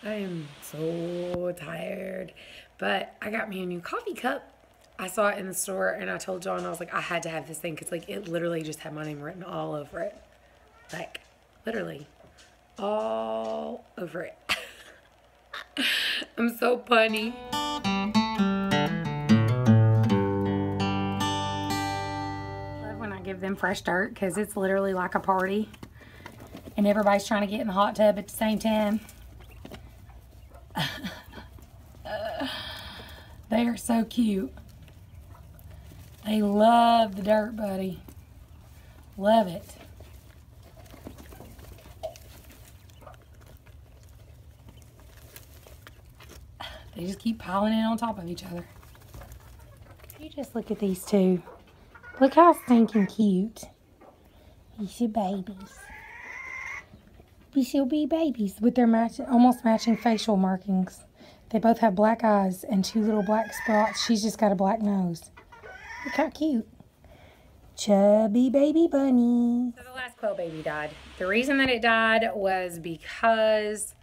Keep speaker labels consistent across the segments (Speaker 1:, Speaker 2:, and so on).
Speaker 1: I am so tired. But I got me a new coffee cup. I saw it in the store and I told John, I was like, I had to have this thing because like it literally just had my name written all over it. Like, literally. All over it. I'm so punny. Love when I give them fresh dirt because it's literally like a party. And everybody's trying to get in the hot tub at the same time. They are so cute. They love the dirt, buddy. Love it. They just keep piling in on top of each other. You just look at these two. Look how stinking cute. These are babies. These will be babies with their almost matching facial markings. They both have black eyes and two little black spots. She's just got a black nose. Look how cute. Chubby baby bunny. So the last quail baby died. The reason that it died was because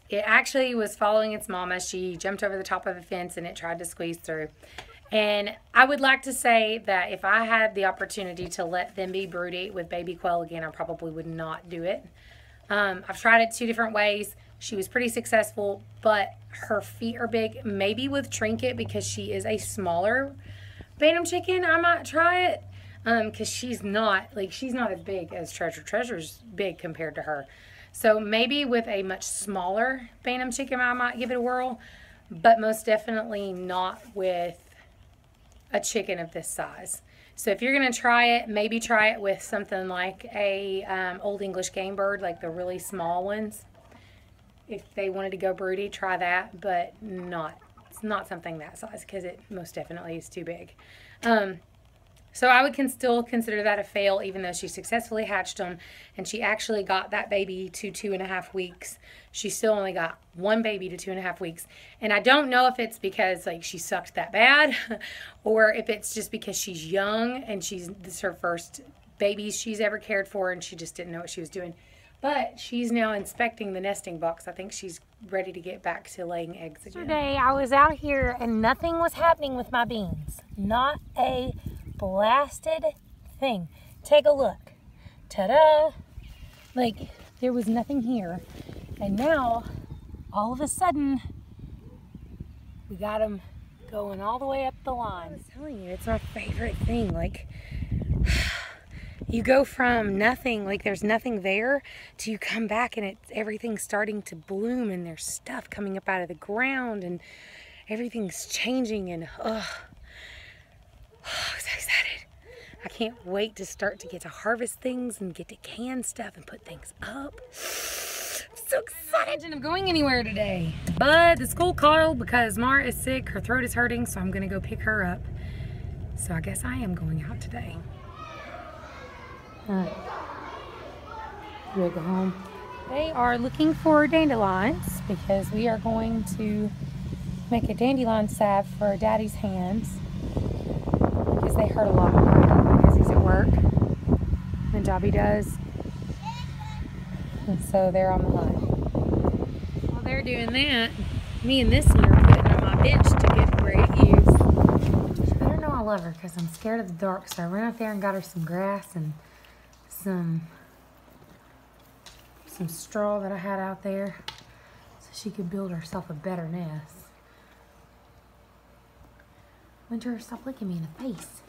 Speaker 1: it actually was following its mama. She jumped over the top of a fence and it tried to squeeze through. And I would like to say that if I had the opportunity to let them be broody with baby quail again, I probably would not do it. I've tried it 2 different ways. She was pretty successful, but her feet are big. Maybe with Trinket, because she is a smaller Bantam chicken, I might try it. Because she's not as big as Treasure. Treasure's big compared to her. So maybe with a much smaller Bantam chicken, I might give it a whirl. But most definitely not with a chicken of this size. So if you're going to try it, maybe try it with something like a Old English game bird, like the really small ones. If they wanted to go broody, try that, but it's not something that size because it most definitely is too big. So I would still consider that a fail, even though she successfully hatched them, and she actually got that baby to 2.5 weeks. She still only got 1 baby to 2.5 weeks, and I don't know if it's because like she sucked that bad, or if it's just because she's young and this is her first baby she's ever cared for, and she just didn't know what she was doing. But she's now inspecting the nesting box. I think she's ready to get back to laying eggs again. Yesterday I was out here and nothing was happening with my beans. Not a blasted thing. Take a look. Ta-da! Like, there was nothing here. And now, all of a sudden, we got them going all the way up the line. I was telling you, it's my favorite thing. Like, you go from nothing, like there's nothing there, to you come back and everything's starting to bloom and there's stuff coming up out of the ground and everything's changing and I'm so excited. I can't wait to start to get to harvest things and get to can stuff and put things up. I'm so excited. I'm going anywhere today. But the school called because Mara is sick. Her throat is hurting, so I'm going to go pick her up. So I guess I am going out today. Alright. You ready to go home? They are looking for dandelions because we are going to make a dandelion salve for Daddy's hands. Because they hurt a lot because he's at work. The job he does. And so they're on the hunt. While they're doing that, me and this one are putting on my bench to get great use. She better know I love her because I'm scared of the dark. So I ran out there and got her some grass and some straw that I had out there so she could build herself a better nest. Winter, stop licking me in the face.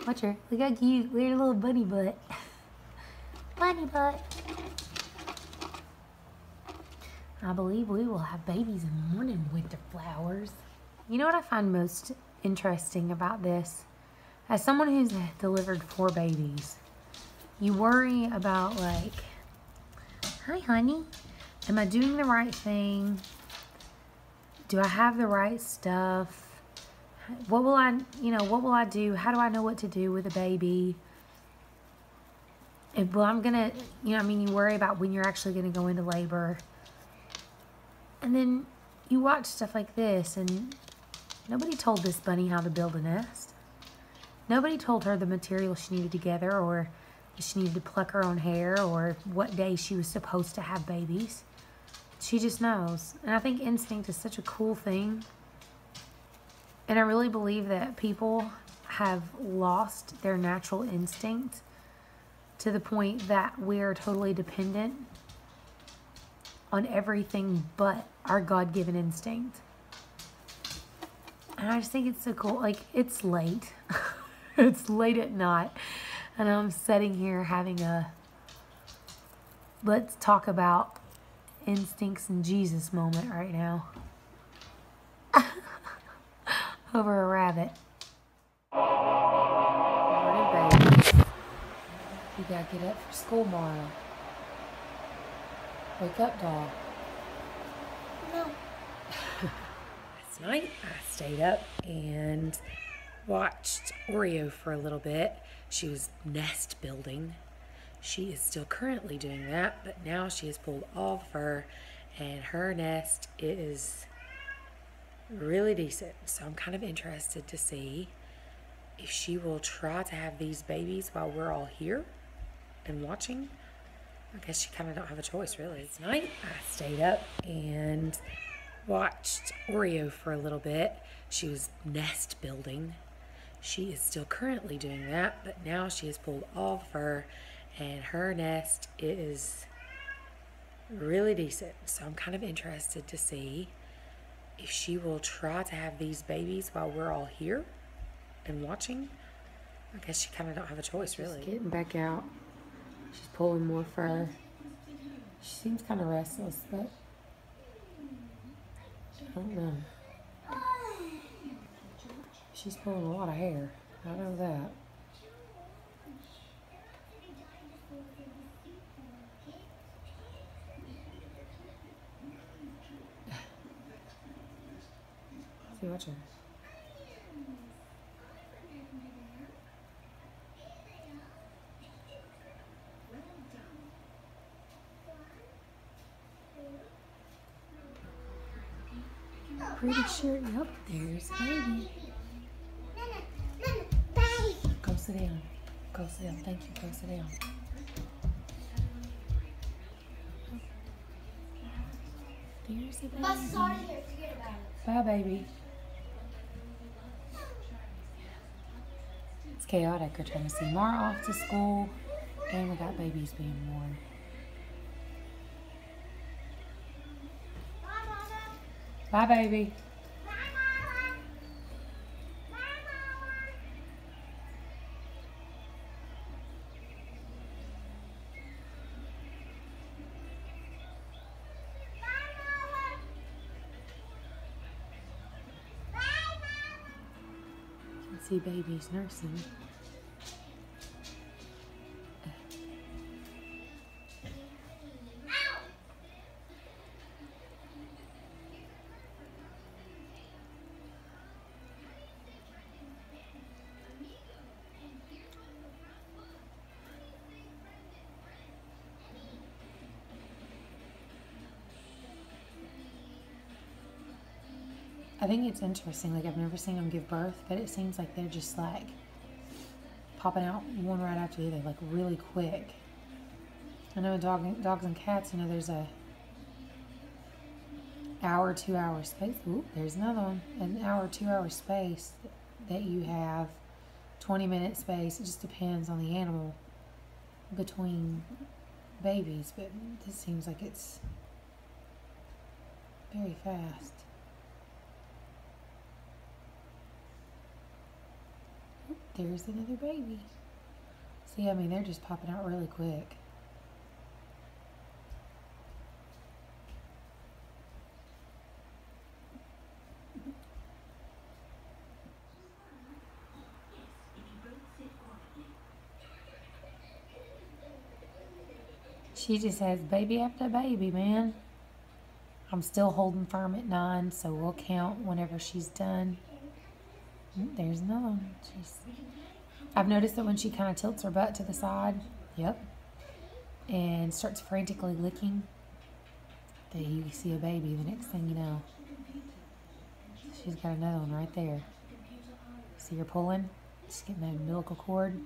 Speaker 1: Watch her. Look how cute. Look at her little bunny butt. Bunny butt. I believe we will have babies in the morning, winter flowers. You know what I find most interesting about this? As someone who's delivered 4 babies, you worry about like, hi honey, am I doing the right thing? Do I have the right stuff? What will I do? How do I know what to do with a baby? Well, I'm gonna, you worry about when you're actually gonna go into labor. And then you watch stuff like this and nobody told this bunny how to build a nest. Nobody told her the material she needed to gather, or if she needed to pluck her own hair, or what day she was supposed to have babies. She just knows. And I think instinct is such a cool thing. And I really believe that people have lost their natural instinct to the point that we're totally dependent on everything but our God-given instinct. And I just think it's so cool. Like, it's late. It's late at night. And I'm sitting here having a let's talk about instincts and Jesus moment right now. Over a rabbit. Morning, baby. You gotta get up for school tomorrow. Wake up, doll. No. Last night, I stayed up and watched Oreo for a little bit. She was nest building. She is still currently doing that, but now she has pulled all the fur, and her nest is really decent. So I'm kind of interested to see if she will try to have these babies while we're all here and watching. I guess she kind of don't have a choice, really. Tonight, I stayed up and watched Oreo for a little bit. She was nest building. She is still currently doing that, but now she has pulled all the fur, and her nest is really decent. So I'm kind of interested to see if she will try to have these babies while we're all here and watching. I guess she kind of don't have a choice, really. She's getting back out. She's pulling more fur. She seems kind of restless, but I don't know. She's pulling a lot of hair. I know that. See, watch her. Pretty sure. Yep, there's baby. Go sit down. Go sit down. Thank you. Go sit down. There's the baby. Bus is already here. Forget about it. Bye, baby. It's chaotic. We're trying to see Mara off to school, and we got babies being born. Bye, baby. Bye, Mama. Bye, Mama. Bye, Mama. Bye, Mama. You can see babies nursing. I think it's interesting, like I've never seen them give birth, but it seems like they're just like popping out one right after the other, like really quick. I know dogs and cats, you know, there's a hour, 2 hour space. Ooh, there's another one. An hour, 2 hour space that you have, 20-minute space. It just depends on the animal between babies, but this seems like it's very fast. There's another baby. See, I mean, they're just popping out really quick. She just has baby after baby, man. I'm still holding firm at 9, so we'll count whenever she's done. There's another one. I've noticed that when she kind of tilts her butt to the side, yep, and starts frantically licking, that you see a baby. The next thing you know, she's got another one right there. See her pulling? She's getting that umbilical cord.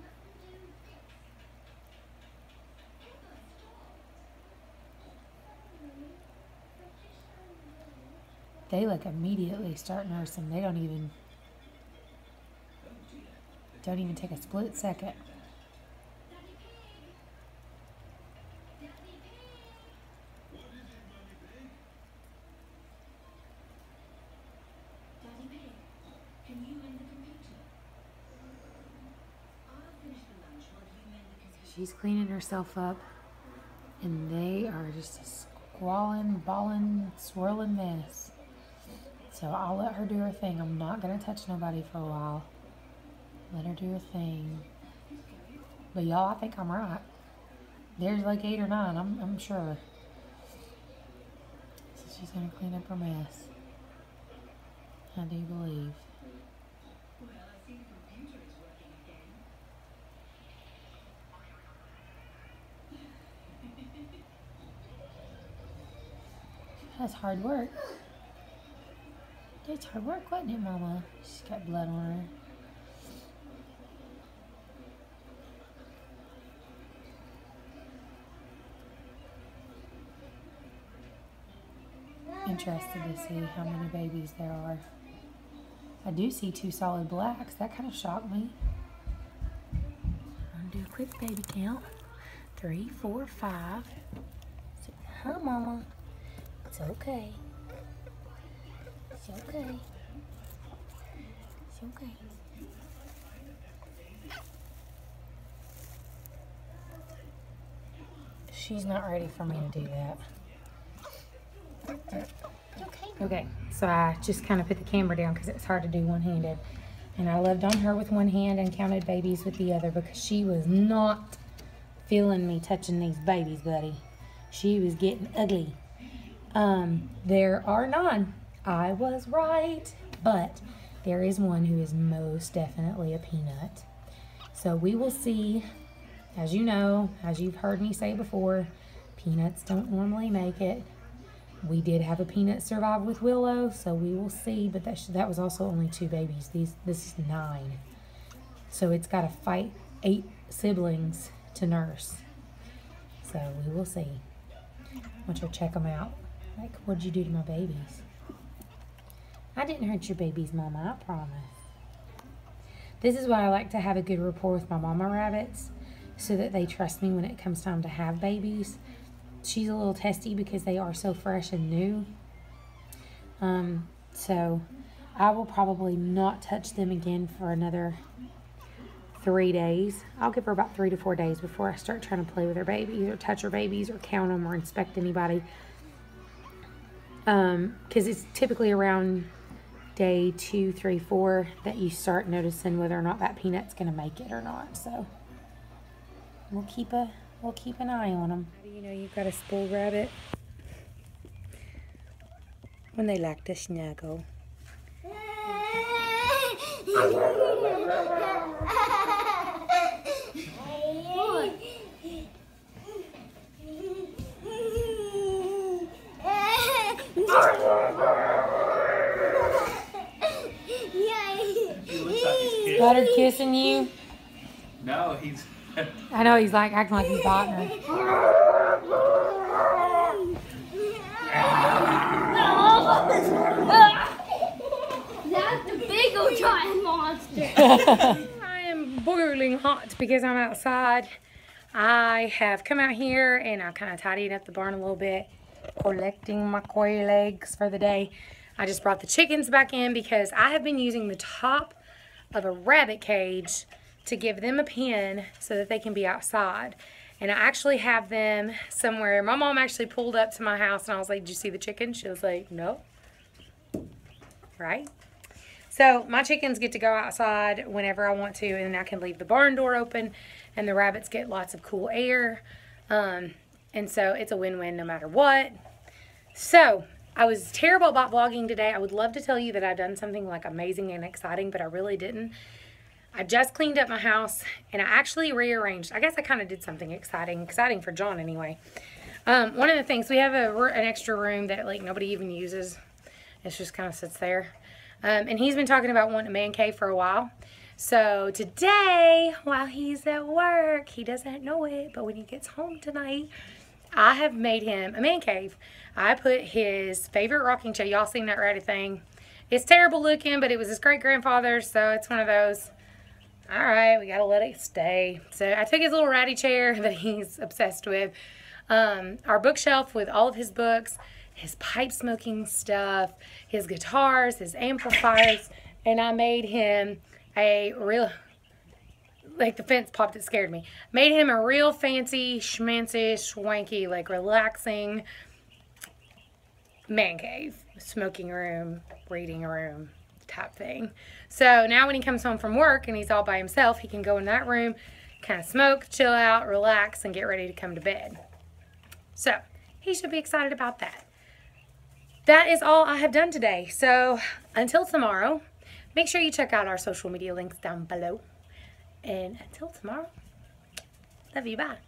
Speaker 1: They like immediately start nursing. They don't even take a split second. She's cleaning herself up, and they are just a squalling, balling, swirling mess. So I'll let her do her thing. I'm not going to touch nobody for a while. Let her do her thing. But y'all, I think I'm right. There's like 8 or 9, I'm sure. So she's going to clean up her mess. I do believe. That's hard work. It's hard work, wasn't it, Mama? She's got blood on her. Interested to see how many babies there are. I do see 2 solid blacks. That kind of shocked me. I'm gonna do a quick baby count. 3, 4, 5. Huh, Mama? It's okay. It's okay. It's okay. She's not ready for me to do that. Okay, so I just kind of put the camera down because it's hard to do one-handed. And I loved on her with one hand and counted babies with the other because she was not feeling me touching these babies, buddy. She was getting ugly. There are 9. I was right, but there is one who is most definitely a peanut. So we will see. As you know, as you've heard me say before, peanuts don't normally make it. We did have a peanut survive with Willow, so we will see, but that was also only 2 babies. This is 9. So it's got to fight 8 siblings to nurse. So we will see. I want you to check them out. Like, what'd you do to my babies? I didn't hurt your babies, Mama, I promise. This is why I like to have a good rapport with my mama rabbits, so that they trust me when it comes time to have babies. She's a little testy because they are so fresh and new. So I will probably not touch them again for another 3 days. I'll give her about 3 to 4 days before I start trying to play with her babies or touch her babies or count them or inspect anybody. Because it's typically around day 2, 3, 4 that you start noticing whether or not that peanut's going to make it or not. So we'll keep an eye on them. How do you know you've got a spool rabbit? When they like to snuggle. Butter kissing you?
Speaker 2: No, he's...
Speaker 1: I know, he's like acting like he's biting her.
Speaker 3: That's the big old giant monster.
Speaker 1: I am boiling hot because I'm outside. I have come out here and I'm kind of tidying up the barn a little bit, collecting my quail eggs for the day. I just brought the chickens back in because I have been using the top of a rabbit cage to give them a pen so that they can be outside. And I actually have them somewhere. My mom actually pulled up to my house and I was like, "Did you see the chickens?" She was like, "No." Right? So my chickens get to go outside whenever I want to, and I can leave the barn door open and the rabbits get lots of cool air. And so it's a win-win no matter what. So I was terrible about vlogging today. I would love to tell you that I've done something like amazing and exciting, but I really didn't. I just cleaned up my house and I actually rearranged. I guess I kind of did something exciting for John anyway. One of the things, we have an extra room that like nobody even uses. It just kind of sits there. And he's been talking about wanting a man cave for a while. So today, while he's at work, he doesn't know it, but when he gets home tonight, I have made him a man cave. I put his favorite rocking chair. Y'all seen that ratty thing? It's terrible looking, but it was his great-grandfather's, so it's one of those. All right, we got to let it stay. So I took his little ratty chair that he's obsessed with, our bookshelf with all of his books, his pipe smoking stuff, his guitars, his amplifiers, and I made him a real, like the fence popped, it scared me. Made him a real fancy, schmancy, schwanky, like relaxing man cave, smoking room, reading room type thing. So now when he comes home from work and he's all by himself, he can go in that room, kind of smoke, chill out, relax, and get ready to come to bed. So he should be excited about that. That is all I have done today. So until tomorrow, make sure you check out our social media links down below. And until tomorrow, love you, bye.